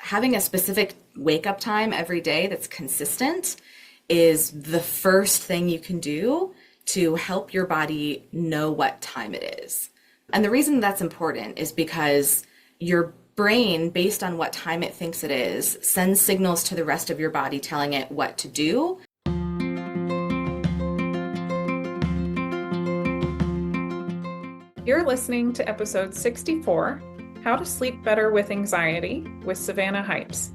having a specific wake up time every day that's consistent is the first thing you can do to help your body know what time it is. And the reason that's important is because your brain, based on what time it thinks it is, sends signals to the rest of your body telling it what to do. You're listening to episode 64, How to Sleep Better with Anxiety, with Savannah Hipes.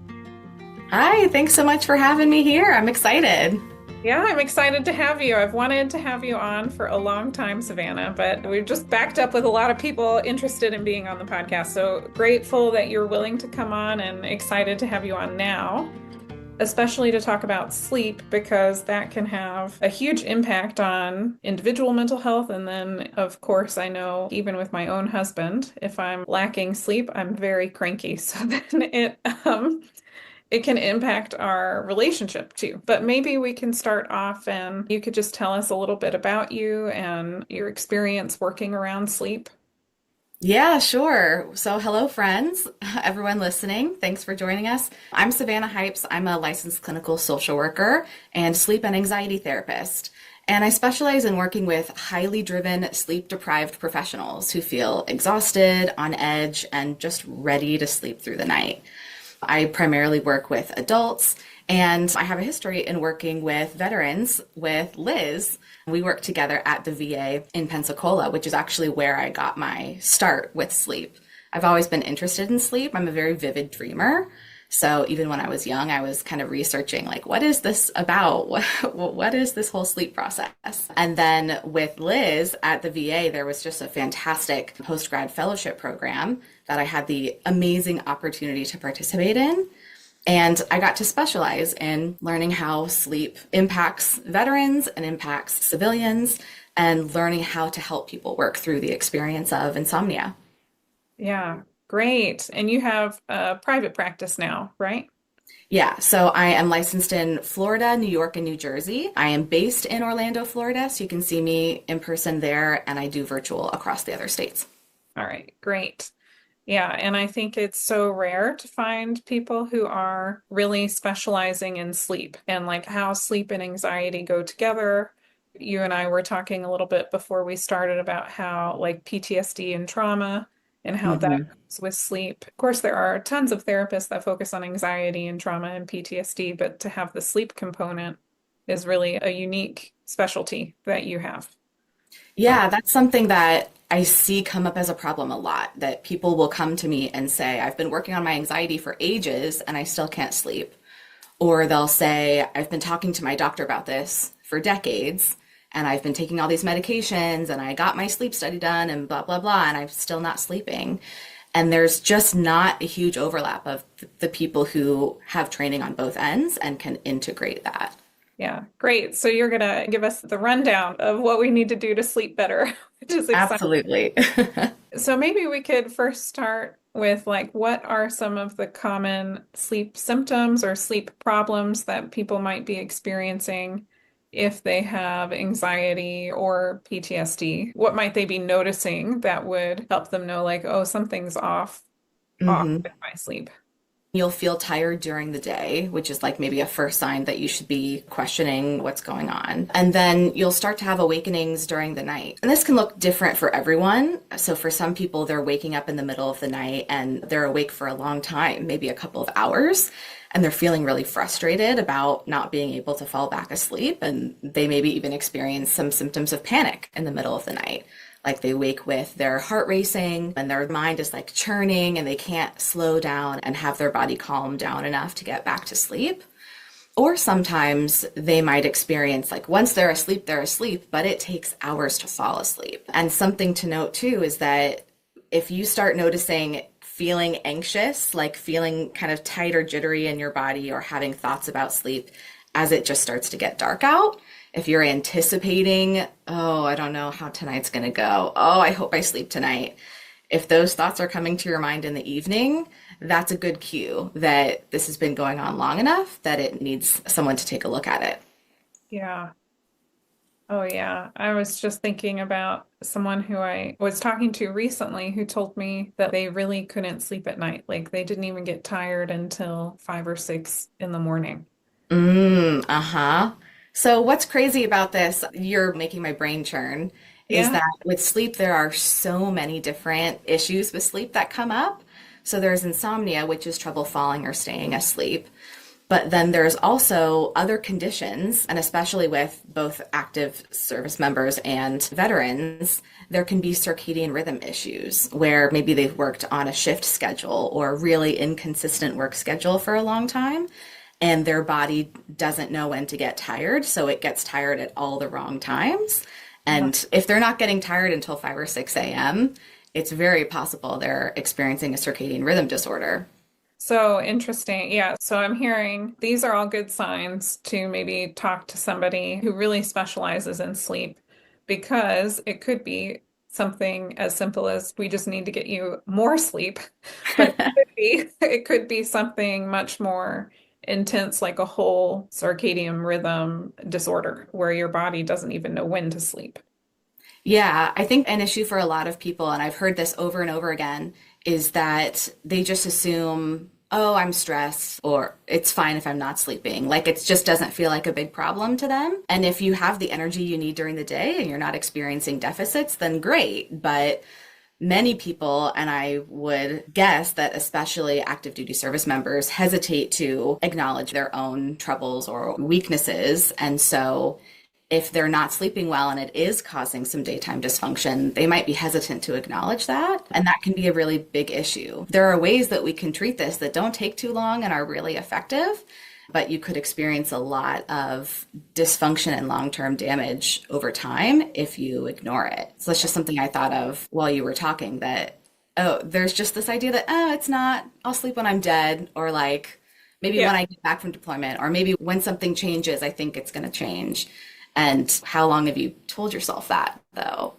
Hi, thanks so much for having me here. I'm excited. Yeah, I'm excited to have you. I've wanted to have you on for a long time, Savannah, but we've just backed up with a lot of people interested in being on the podcast. So grateful that you're willing to come on and excited to have you on now, especially to talk about sleep, because that can have a huge impact on individual mental health. And then, of course, I know even with my own husband, if I'm lacking sleep, I'm very cranky. So then it can impact our relationship too. But maybe we can start off and you could just tell us a little bit about you and your experience working around sleep. Yeah, sure. So, hello, friends, everyone listening. Thanks for joining us. I'm Savannah Hipes. I'm a licensed clinical social worker and sleep and anxiety therapist. And I specialize in working with highly driven, sleep-deprived professionals who feel exhausted, on edge, and just ready to sleep through the night. I primarily work with adults, and I have a history in working with veterans with Liz. We work together at the VA in Pensacola, which is actually where I got my start with sleep. I've always been interested in sleep. I'm a very vivid dreamer. So even when I was young, I was kind of researching, like, what is this about? What is this whole sleep process? And then with Liz at the VA, there was just a fantastic postgrad fellowship program that I had the amazing opportunity to participate in. And I got to specialize in learning how sleep impacts veterans and impacts civilians, and learning how to help people work through the experience of insomnia. Yeah, great. And you have a private practice now, right? Yeah, so I am licensed in Florida, New York, and New Jersey. I am based in Orlando, Florida, so you can see me in person there, and I do virtual across the other states. All right, great. Yeah, and I think it's so rare to find people who are really specializing in sleep and like how sleep and anxiety go together. You and I were talking a little bit before we started about how like PTSD and trauma and how that hmm goes with sleep. Of course, there are tons of therapists that focus on anxiety and trauma and PTSD, but to have the sleep component is really a unique specialty that you have. Yeah, that's something that I see come up as a problem a lot, that people will come to me and say, I've been working on my anxiety for ages and I still can't sleep. Or they'll say, I've been talking to my doctor about this for decades and I've been taking all these medications and I got my sleep study done and blah, blah, blah, and I'm still not sleeping. And there's just not a huge overlap of the people who have training on both ends and can integrate that. Yeah, great. So you're going to give us the rundown of what we need to do to sleep better, which is exciting. Absolutely. So maybe we could first start with like what are some of the common sleep symptoms or sleep problems that people might be experiencing if they have anxiety or PTSD? What might they be noticing that would help them know like, oh, something's off hmm with my sleep? You'll feel tired during the day, which is like maybe a first sign that you should be questioning what's going on. And then you'll start to have awakenings during the night. And this can look different for everyone. So for some people, they're waking up in the middle of the night and they're awake for a long time, maybe a couple of hours, and they're feeling really frustrated about not being able to fall back asleep. And they maybe even experience some symptoms of panic in the middle of the night. Like they wake with their heart racing and their mind is like churning and they can't slow down and have their body calm down enough to get back to sleep. Or sometimes they might experience like once they're asleep, but it takes hours to fall asleep. And something to note too is that if you start noticing feeling anxious, like feeling kind of tight or jittery in your body or having thoughts about sleep as it just starts to get dark out, if you're anticipating, oh, I don't know how tonight's going to go. Oh, I hope I sleep tonight. If those thoughts are coming to your mind in the evening, that's a good cue that this has been going on long enough that it needs someone to take a look at it. Yeah. Oh, yeah. I was just thinking about someone who I was talking to recently who told me that they really couldn't sleep at night. Like they didn't even get tired until 5 or 6 in the morning. Uh-huh. So what's crazy about this, you're making my brain churn, is Yeah. that with sleep, there are so many different issues with sleep that come up. So there's insomnia, which is trouble falling or staying asleep. But then there's also other conditions, and especially with both active service members and veterans, there can be circadian rhythm issues where maybe they've worked on a shift schedule or a really inconsistent work schedule for a long time, and their body doesn't know when to get tired, so it gets tired at all the wrong times. And if they're not getting tired until 5 or 6 a.m., it's very possible they're experiencing a circadian rhythm disorder. So interesting. Yeah. So I'm hearing these are all good signs to maybe talk to somebody who really specializes in sleep because it could be something as simple as we just need to get you more sleep, but it could be something much more intense, like a whole circadian rhythm disorder where your body doesn't even know when to sleep. Yeah, I think an issue for a lot of people, and I've heard this over and over again, is that they just assume, oh, I'm stressed, or it's fine if I'm not sleeping. Like it just doesn't feel like a big problem to them. And if you have the energy you need during the day and you're not experiencing deficits, then great. But many people, and I would guess that especially active duty service members, hesitate to acknowledge their own troubles or weaknesses. And so if they're not sleeping well and it is causing some daytime dysfunction, they might be hesitant to acknowledge that. And that can be a really big issue. There are ways that we can treat this that don't take too long and are really effective, but you could experience a lot of dysfunction and long-term damage over time if you ignore it. So that's just something I thought of while you were talking that, oh, there's just this idea that, oh, it's not, I'll sleep when I'm dead, or like maybe Yeah. when I get back from deployment, or maybe when something changes, I think it's going to change. And how long have you told yourself that, though?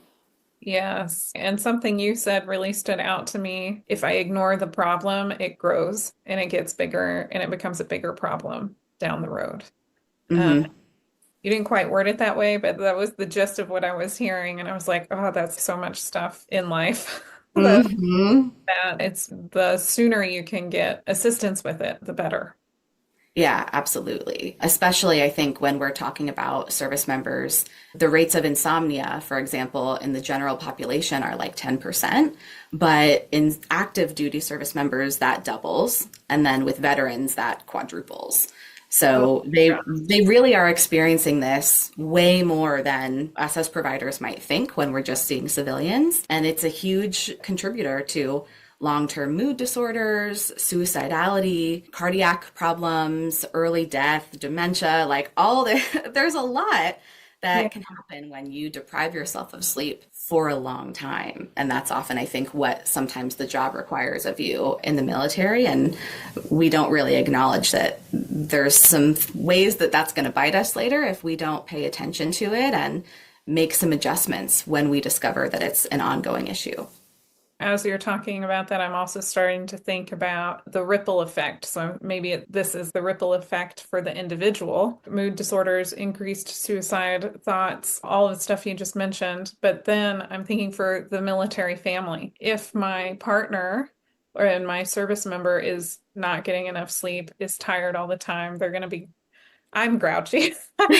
Yes. And something you said really stood out to me. If I ignore the problem, it grows and it gets bigger and it becomes a bigger problem down the road. Uh, Hmm. you didn't quite word it that way, but that was the gist of what I was hearing. And I was like, oh, that's so much stuff in life that, Hmm. that it's the sooner you can get assistance with it, the better. Yeah, absolutely. Especially, I think, when we're talking about service members, the rates of insomnia, for example, in the general population are like 10%, but in active duty service members, that doubles. And then with veterans, that quadruples. Oh, So they really are experiencing this way more than us as providers might think when we're just seeing civilians. And it's a huge contributor to long-term mood disorders, suicidality, cardiac problems, early death, dementia, like all the, there's a lot yeah. that can happen when you deprive yourself of sleep for a long time. And that's often, I think, what sometimes the job requires of you in the military. And we don't really acknowledge that there's some ways that that's going to bite us later if we don't pay attention to it and make some adjustments when we discover that it's an ongoing issue. As you're talking about that, I'm also starting to think about the ripple effect. So maybe this is the ripple effect for the individual. Mood disorders, increased suicide thoughts, all of the stuff you just mentioned. But then I'm thinking for the military family. If my partner or and my service member is not getting enough sleep, is tired all the time, they're going to be I'm grouchy. I'm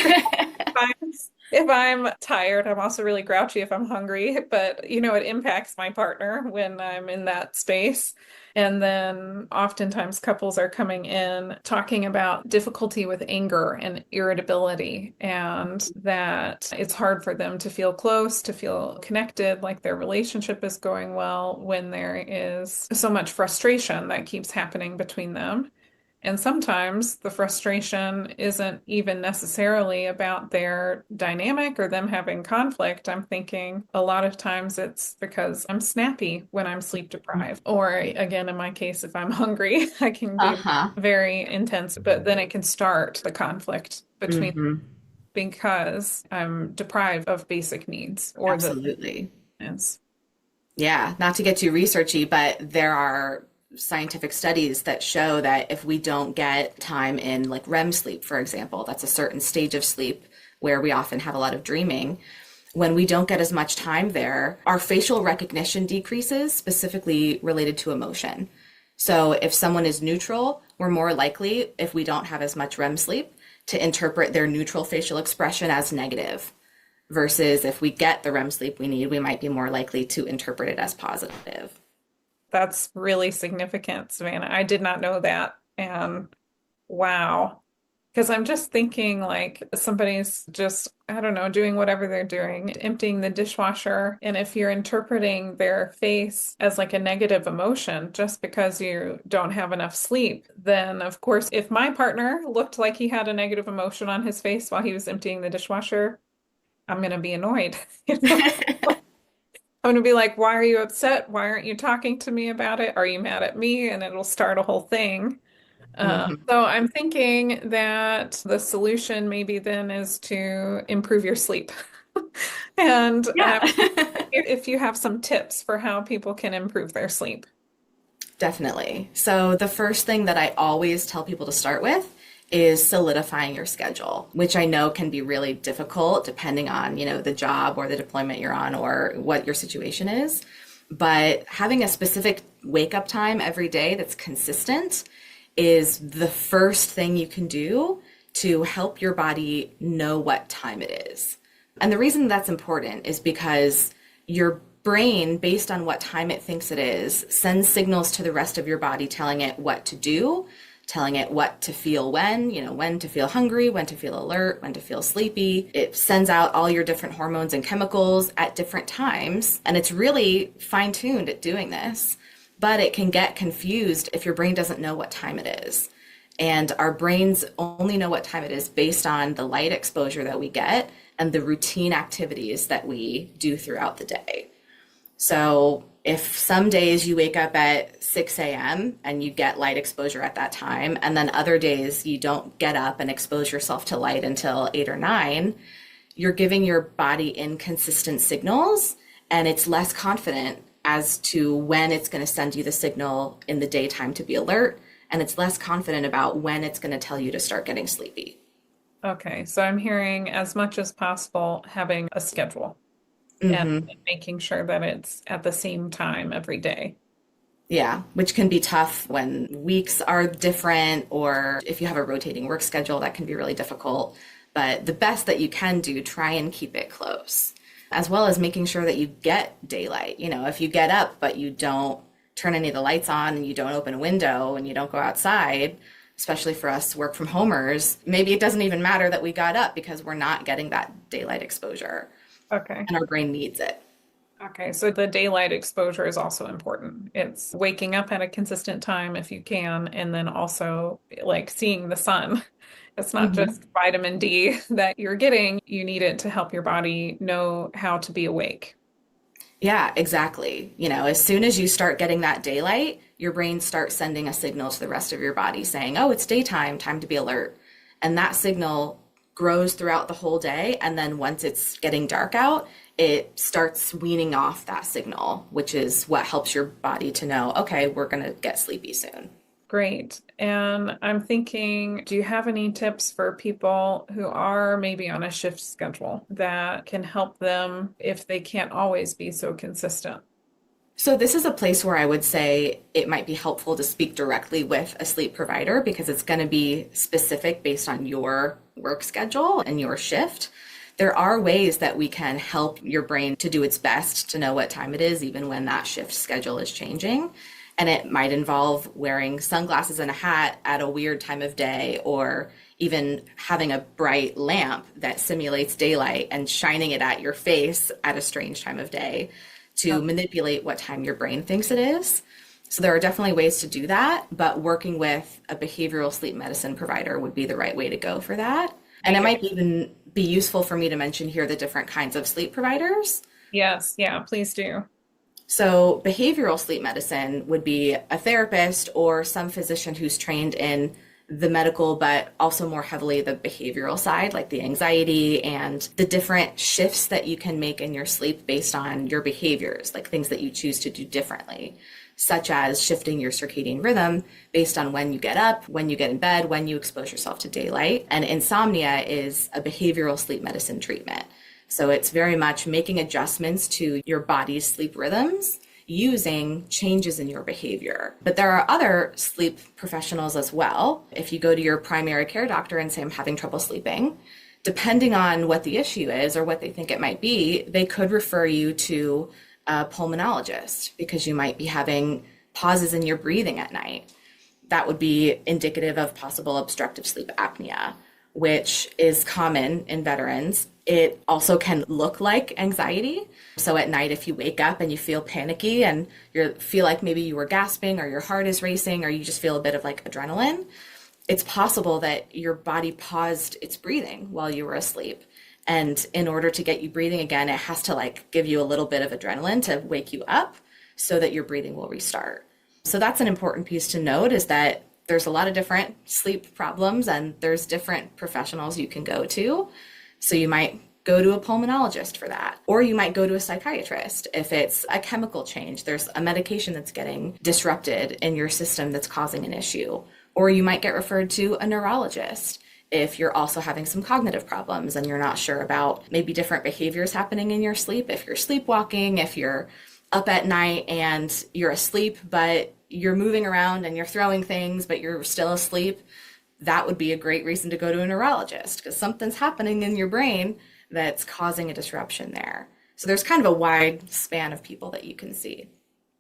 grouchy if I'm tired. I'm also really grouchy if I'm hungry, but it impacts my partner when I'm in that space. And then oftentimes couples are coming in talking about difficulty with anger and irritability, and that it's hard for them to feel close, to feel connected, like their relationship is going well when there is so much frustration that keeps happening between them. And sometimes the frustration isn't even necessarily about their dynamic or them having conflict. I'm thinking a lot of times it's because I'm snappy when I'm sleep deprived. Or again, in my case, if I'm hungry, I can be Uh-huh. very intense, but then it can start the conflict between Hmm. because I'm deprived of basic needs or the Absolutely. is. Yeah, not to get too researchy, but there are scientific studies that show that if we don't get time in like REM sleep, for example, that's a certain stage of sleep where we often have a lot of dreaming. when we don't get as much time there, our facial recognition decreases, specifically related to emotion. So if someone is neutral, we're more likely, if we don't have as much REM sleep, to interpret their neutral facial expression as negative. Versus if we get the REM sleep we need, we might be more likely to interpret it as positive. That's really significant, Savannah. I did not know that. And wow. Because I'm just thinking like somebody's just, I don't know, doing whatever they're doing, emptying the dishwasher. And if you're interpreting their face as like a negative emotion just because you don't have enough sleep, then of course, if my partner looked like he had a negative emotion on his face while he was emptying the dishwasher, I'm going to be annoyed. You know? I'm going to be like, why are you upset? Why aren't you talking to me about it? Are you mad at me? And it'll start a whole thing. Mhm. So I'm thinking that the solution maybe then is to improve your sleep. And Yeah. if you have some tips for how people can improve their sleep. Definitely. So the first thing that I always tell people to start with is solidifying your schedule, which I know can be really difficult depending on, the job or the deployment you're on or what your situation is. But having a specific wake up time every day that's consistent is the first thing you can do to help your body know what time it is. And the reason that's important is because your brain, based on what time it thinks it is, sends signals to the rest of your body telling it what to do, telling it what to feel when to feel hungry, when to feel alert, when to feel sleepy. It sends out all your different hormones and chemicals at different times, and it's really fine-tuned at doing this. But it can get confused if your brain doesn't know what time it is. And our brains only know what time it is based on the light exposure that we get and the routine activities that we do throughout the day. So if some days you wake up at 6 a.m. and you get light exposure at that time, and then other days you don't get up and expose yourself to light until 8 or 9, you're giving your body inconsistent signals, and it's less confident as to when it's going to send you the signal in the daytime to be alert, and it's less confident about when it's going to tell you to start getting sleepy. Okay, so I'm hearing as much as possible having a schedule and Hmm. making sure that it's at the same time every day. Yeah, which can be tough when weeks are different, or if you have a rotating work schedule, that can be really difficult. But the best that you can do, try and keep it close, as well as making sure that you get daylight. If you get up, but you don't turn any of the lights on and you don't open a window and you don't go outside, especially for us work from homers, maybe it doesn't even matter that we got up because we're not getting that daylight exposure Okay. and our brain needs it. Okay, so the daylight exposure is also important. It's waking up at a consistent time if you can, and then also like seeing the sun. It's not Mhm. just vitamin D that you're getting, you need it to help your body know how to be awake. Yeah, exactly. As soon as you start getting that daylight, your brain starts sending a signal to the rest of your body saying, oh, it's daytime, time to be alert. And that signal grows throughout the whole day. And then once it's getting dark out, it starts weaning off that signal, which is what helps your body to know, okay, we're going to get sleepy soon. Great. And I'm thinking, do you have any tips for people who are maybe on a shift schedule that can help them if they can't always be so consistent? So this is a place where I would say it might be helpful to speak directly with a sleep provider because it's going to be specific based on your work schedule and your shift. There are ways that we can help your brain to do its best to know what time it is, even when that shift schedule is changing. And it might involve wearing sunglasses and a hat at a weird time of day, or even having a bright lamp that simulates daylight and shining it at your face at a strange time of day to manipulate what time your brain thinks it is. So there are definitely ways to do that, but working with a behavioral sleep medicine provider would be the right way to go for that. And it might even be useful for me to mention here the different kinds of sleep providers. Yes, yeah, please do. So behavioral sleep medicine would be a therapist or some physician who's trained in the medical, but also more heavily the behavioral side, like the anxiety and the different shifts that you can make in your sleep based on your behaviors, like things that you choose to do differently, such as shifting your circadian rhythm based on when you get up, when you get in bed, when you expose yourself to daylight. And insomnia is a behavioral sleep medicine treatment. So it's very much making adjustments to your body's sleep rhythms using changes in your behavior. But there are other sleep professionals as well. If you go to your primary care doctor and say, I'm having trouble sleeping, depending on what the issue is or what they think it might be, they could refer you to a pulmonologist because you might be having pauses in your breathing at night. That would be indicative of possible obstructive sleep apnea, which is common in veterans. It also can look like anxiety. So at night, if you wake up and you feel panicky and you feel like maybe you were gasping or your heart is racing or you just feel a bit of like adrenaline, it's possible that your body paused its breathing while you were asleep. And in order to get you breathing again, it has to like give you a little bit of adrenaline to wake you up so that your breathing will restart. So that's an important piece to note, is that there's a lot of different sleep problems and there's different professionals you can go to. So you might go to a pulmonologist for that, or you might go to a psychiatrist if it's a chemical change. There's a medication that's getting disrupted in your system that's causing an issue. Or you might get referred to a neurologist if you're also having some cognitive problems and you're not sure about maybe different behaviors happening in your sleep. If you're sleepwalking, if you're up at night and you're asleep, but you're moving around and you're throwing things, but you're still asleep, that would be a great reason to go to a neurologist because something's happening in your brain that's causing a disruption there. So there's kind of a wide span of people that you can see.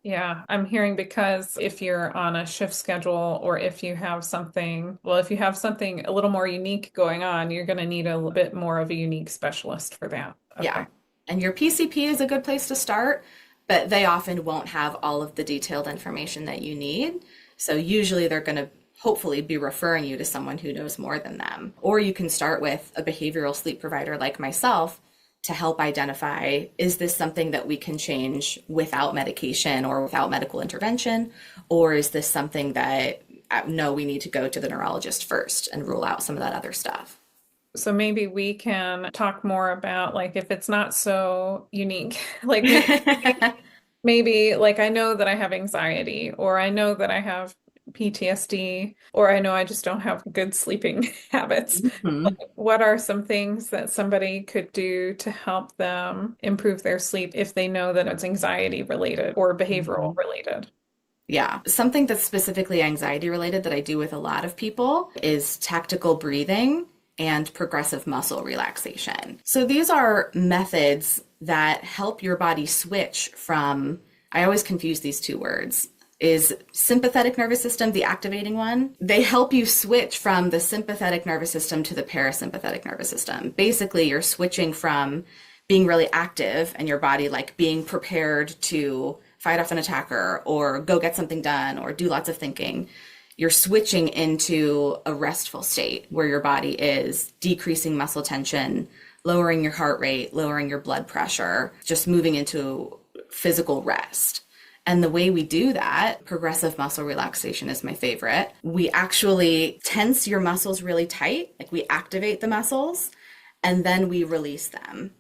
Yeah, I'm hearing because if you're on a shift schedule or if you have something, if you have something a little more unique going on, you're going to need a little bit more of a unique specialist for that. Okay. Yeah. And your PCP is a good place to start, but they often won't have all of the detailed information that you need. So usually they're going to hopefully be referring you to someone who knows more than them. Or you can start with a behavioral sleep provider like myself to help identify, is this something that we can change without medication or without medical intervention? Or is this something that, no, we need to go to the neurologist first and rule out some of that other stuff? So maybe we can talk more about like if it's not so unique, like maybe like I know that I have anxiety or I know that I have PTSD or I know I just don't have good sleeping habits. Mhm. Like, what are some things that somebody could do to help them improve their sleep if they know that it's anxiety related or behavioral related? Yeah. Something that's specifically anxiety related that I do with a lot of people is tactical breathing and progressive muscle relaxation. So these are methods that help your body switch from, I always confuse these two words, is sympathetic nervous system, the activating one. They help you switch from the sympathetic nervous system to the parasympathetic nervous system. Basically, you're switching from being really active and your body like being prepared to fight off an attacker or go get something done or do lots of thinking. You're switching into a restful state where your body is decreasing muscle tension, lowering your heart rate, lowering your blood pressure, just moving into physical rest. And the way we do that, progressive muscle relaxation is my favorite. We actually tense your muscles really tight, like we activate the muscles, and then we release them.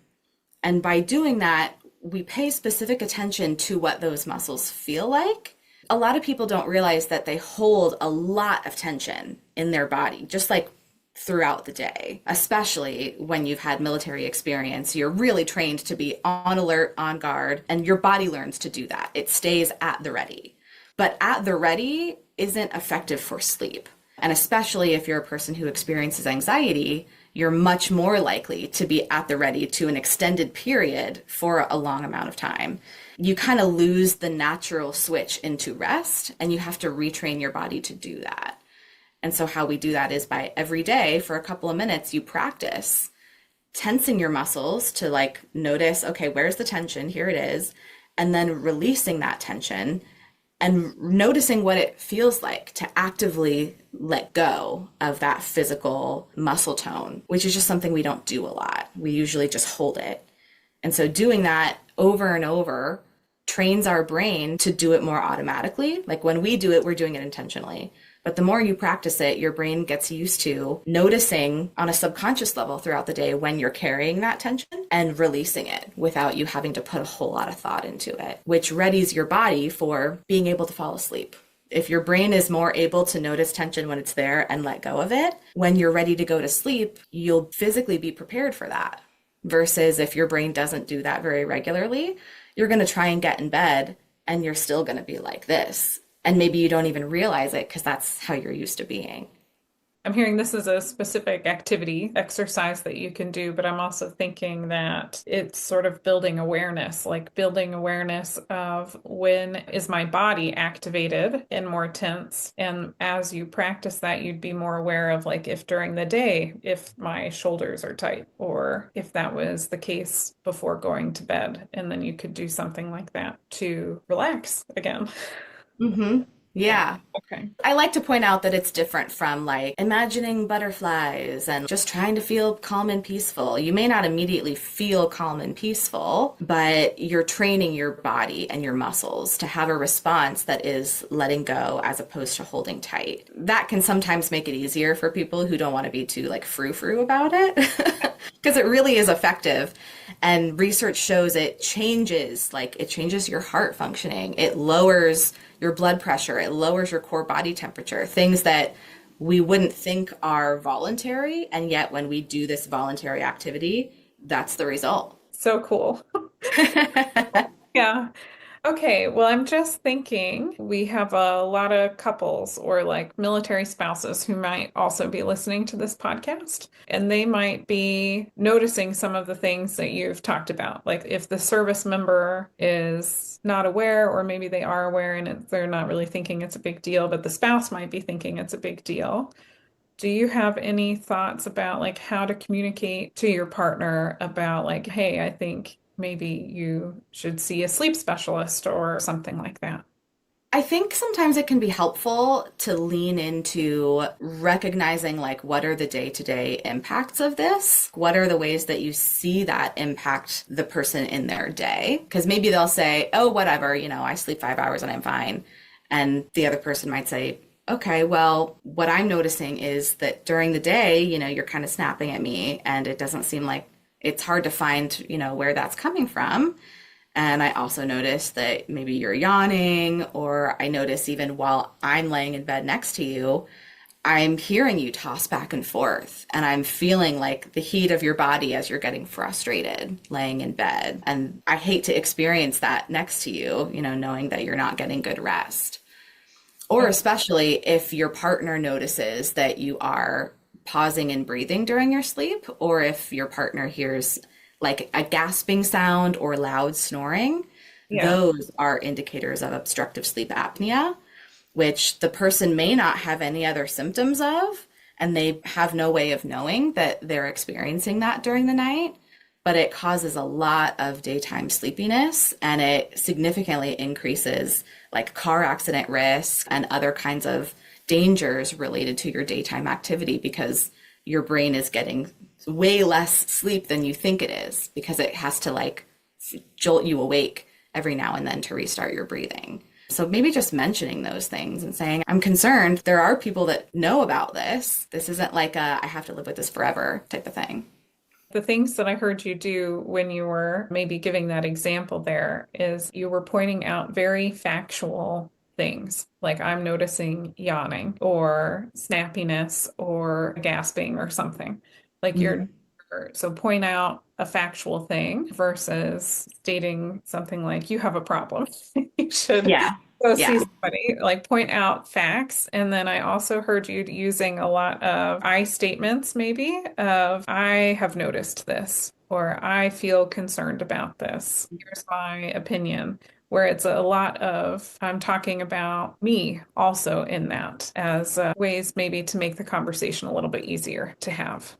And by doing that, we pay specific attention to what those muscles feel like. A lot of people don't realize that they hold a lot of tension in their body, just like throughout the day, especially when you've had military experience. You're really trained to be on alert, on guard, and your body learns to do that. It stays at the ready. But at the ready isn't effective for sleep. And especially if you're a person who experiences anxiety, you're much more likely to be at the ready to an extended period for a long amount of time. You kind of lose the natural switch into rest, and you have to retrain your body to do that. And so how we do that is by every day for a couple of minutes, you practice tensing your muscles to like notice, okay, where's the tension? Here it is. And then releasing that tension and noticing what it feels like to actively let go of that physical muscle tone, which is just something we don't do a lot. We usually just hold it. And so doing that over and over trains our brain to do it more automatically. Like when we do it, we're doing it intentionally. But the more you practice it, your brain gets used to noticing on a subconscious level throughout the day when you're carrying that tension and releasing it without you having to put a whole lot of thought into it, which readies your body for being able to fall asleep. If your brain is more able to notice tension when it's there and let go of it, when you're ready to go to sleep, you'll physically be prepared for that. versus if your brain doesn't do that very regularly, you're going to try and get in bed and you're still going to be like this. And maybe you don't even realize it because that's how you're used to being. I'm hearing this is a specific activity, exercise that you can do, but I'm also thinking that it's sort of building awareness, like building awareness of when is my body activated and more tense. And as you practice that, you'd be more aware of like if during the day, if my shoulders are tight, or if that was the case before going to bed. And then you could do something like that to relax again. Mm-hmm. Yeah. Yeah. Okay. I like to point out that it's different from like imagining butterflies and just trying to feel calm and peaceful. You may not immediately feel calm and peaceful, but you're training your body and your muscles to have a response that is letting go as opposed to holding tight. That can sometimes make it easier for people who don't want to be too like frou-frou about it because it really is effective. And research shows it changes your heart functioning. It lowers your blood pressure. It lowers your core body temperature, things that we wouldn't think are voluntary. And yet when we do this voluntary activity, that's the result. So cool. Yeah. Okay, well, I'm just thinking we have a lot of couples or like military spouses who might also be listening to this podcast, and they might be noticing some of the things that you've talked about. Like if the service member is not aware, or maybe they are aware and they're not really thinking it's a big deal, but the spouse might be thinking it's a big deal. Do you have any thoughts about like how to communicate to your partner about like, hey, I think maybe you should see a sleep specialist or something like that? I think sometimes it can be helpful to lean into recognizing like what are the day-to-day impacts of this? What are the ways that you see that impact the person in their day? Because maybe they'll say, oh, whatever, I sleep 5 hours and I'm fine. And the other person might say, okay, well, what I'm noticing is that during the day, you're kind of snapping at me and it doesn't seem like it's hard to find, where that's coming from. And I also notice that maybe you're yawning, or I notice even while I'm laying in bed next to you, I'm hearing you toss back and forth, and I'm feeling like the heat of your body as you're getting frustrated laying in bed. And I hate to experience that next to you, knowing that you're not getting good rest. Or especially if your partner notices that you are pausing and breathing during your sleep, or if your partner hears like a gasping sound or loud snoring, Yeah. those are indicators of obstructive sleep apnea, which the person may not have any other symptoms of, and they have no way of knowing that they're experiencing that during the night. But it causes a lot of daytime sleepiness, and it significantly increases like car accident risk and other kinds of dangers related to your daytime activity because your brain is getting way less sleep than you think it is because it has to like jolt you awake every now and then to restart your breathing. So maybe just mentioning those things and saying, I'm concerned. There are people that know about this. This isn't like a I have to live with this forever type of thing. The things that I heard you do when you were maybe giving that example there is you were pointing out very factual things, like I'm noticing yawning or snappiness or gasping or something. Like Mhm. so point out a factual thing versus stating something like you have a problem. You should Yeah. go see Yeah. somebody, like point out facts. And then I also heard you using a lot of I statements, maybe of I have noticed this or I feel concerned about this. Here's my opinion. Where it's a lot of, I'm talking about me also in that as ways maybe to make the conversation a little bit easier to have.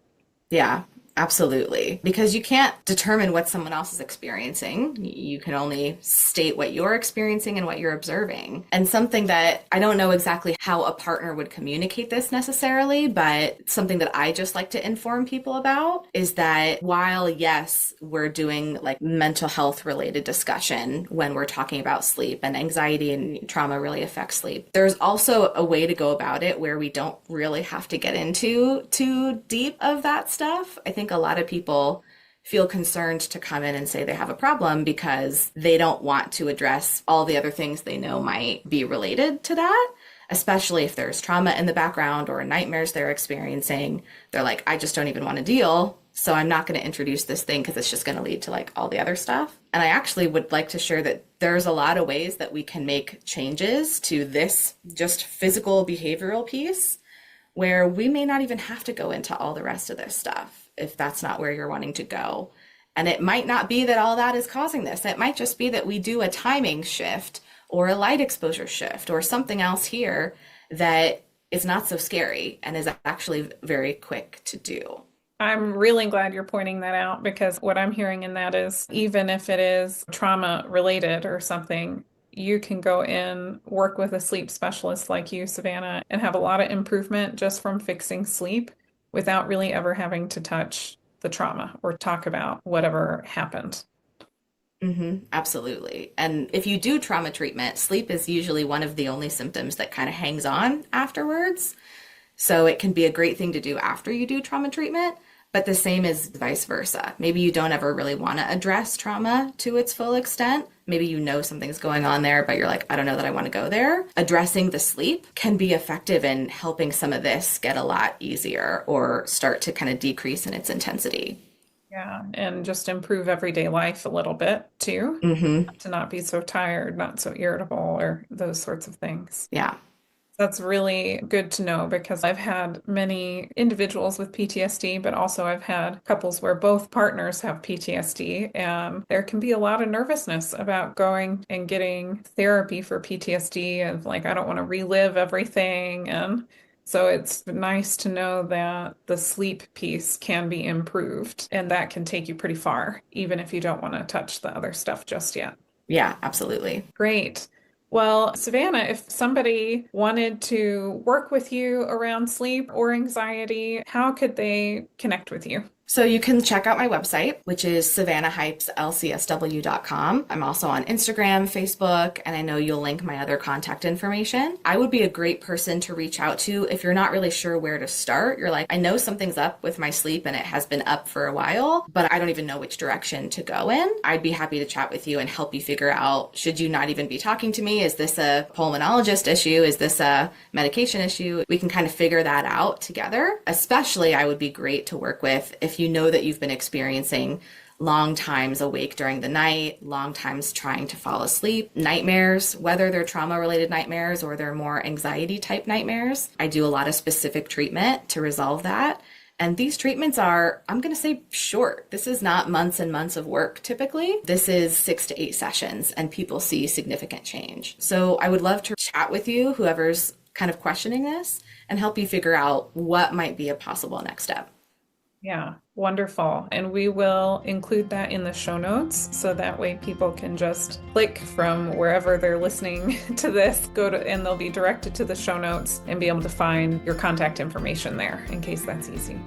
Yeah, absolutely. Because you can't determine what someone else is experiencing. You can only state what you're experiencing and what you're observing. And something that I don't know exactly how a partner would communicate this necessarily, but something that I just like to inform people about is that while, yes, we're doing like mental health related discussion when we're talking about sleep and anxiety and trauma really affects sleep, there's also a way to go about it where we don't really have to get into too deep of that stuff. I think a lot of people feel concerned to come in and say they have a problem because they don't want to address all the other things they know might be related to that, especially if there's trauma in the background or nightmares they're experiencing. They're like, I just don't even want to deal So I'm not going to introduce this thing because it's just going to lead to like all the other stuff. And I actually would like to share that there's a lot of ways that we can make changes to this just physical behavioral piece where we may not even have to go into all the rest of this stuff if that's not where you're wanting to go. And it might not be that all that is causing this. It might just be that we do a timing shift or a light exposure shift or something else here that is not so scary and is actually very quick to do. I'm really glad you're pointing that out, because what I'm hearing in that is even if it is trauma related or something, you can go in, work with a sleep specialist like you, Savannah, and have a lot of improvement just from fixing sleep without really ever having to touch the trauma or talk about whatever happened. Absolutely. And if you do trauma treatment, sleep is usually one of the only symptoms that kind of hangs on afterwards. So it can be a great thing to do after you do trauma treatment, but the same is vice versa. Maybe you don't ever really want to address trauma to its full extent. Maybe you know something's going on there, but you're like, I don't know that I want to go there. Addressing the sleep can be effective in helping some of this get a lot easier or start to kind of decrease in its intensity. Yeah, and just improve everyday life a little bit too, to not be so tired, not so irritable, or those sorts of things. Yeah. That's really good to know, because I've had many individuals with PTSD, but also I've had couples where both partners have PTSD, and there can be a lot of nervousness about going and getting therapy for PTSD, and like, I don't want to relive everything. And so it's nice to know that the sleep piece can be improved, and that can take you pretty far, even if you don't want to touch the other stuff just yet. Yeah, absolutely. Great. Well, Savannah, if somebody wanted to work with you around sleep or anxiety, how could they connect with you? So you can check out my website, which is savannahhipes.lcsw.com. I'm also on Instagram, Facebook, and I know you'll link my other contact information. I would be a great person to reach out to if you're not really sure where to start. You're like, I know something's up with my sleep and it has been up for a while, but I don't even know which direction to go in. I'd be happy to chat with you and help you figure out, should you not even be talking to me? Is this a pulmonologist issue? Is this a medication issue? We can kind of figure that out together. Especially, I would be great to work with if you know that you've been experiencing long times awake during the night, long times trying to fall asleep, nightmares, whether they're trauma-related nightmares or they're more anxiety-type nightmares. I do a lot of specific treatment to resolve that. And these treatments are, I'm going to say, short. This is not months and months of work typically. This is 6 to 8 sessions, and people see significant change. So I would love to chat with you, whoever's kind of questioning this, and help you figure out what might be a possible next step. Yeah, wonderful. And we will include that in the show notes, so that way people can just click from wherever they're listening to this, and they'll be directed to the show notes and be able to find your contact information there, in case that's easy.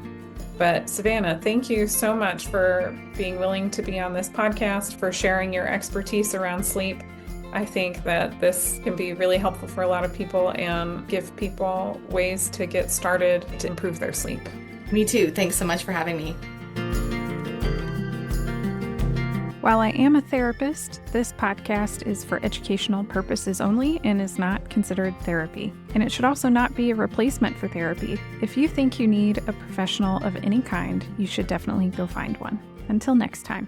But Savannah, thank you so much for being willing to be on this podcast, for sharing your expertise around sleep. I think that this can be really helpful for a lot of people and give people ways to get started to improve their sleep. Me too. Thanks so much for having me. While I am a therapist, this podcast is for educational purposes only and is not considered therapy. And it should also not be a replacement for therapy. If you think you need a professional of any kind, you should definitely go find one. Until next time.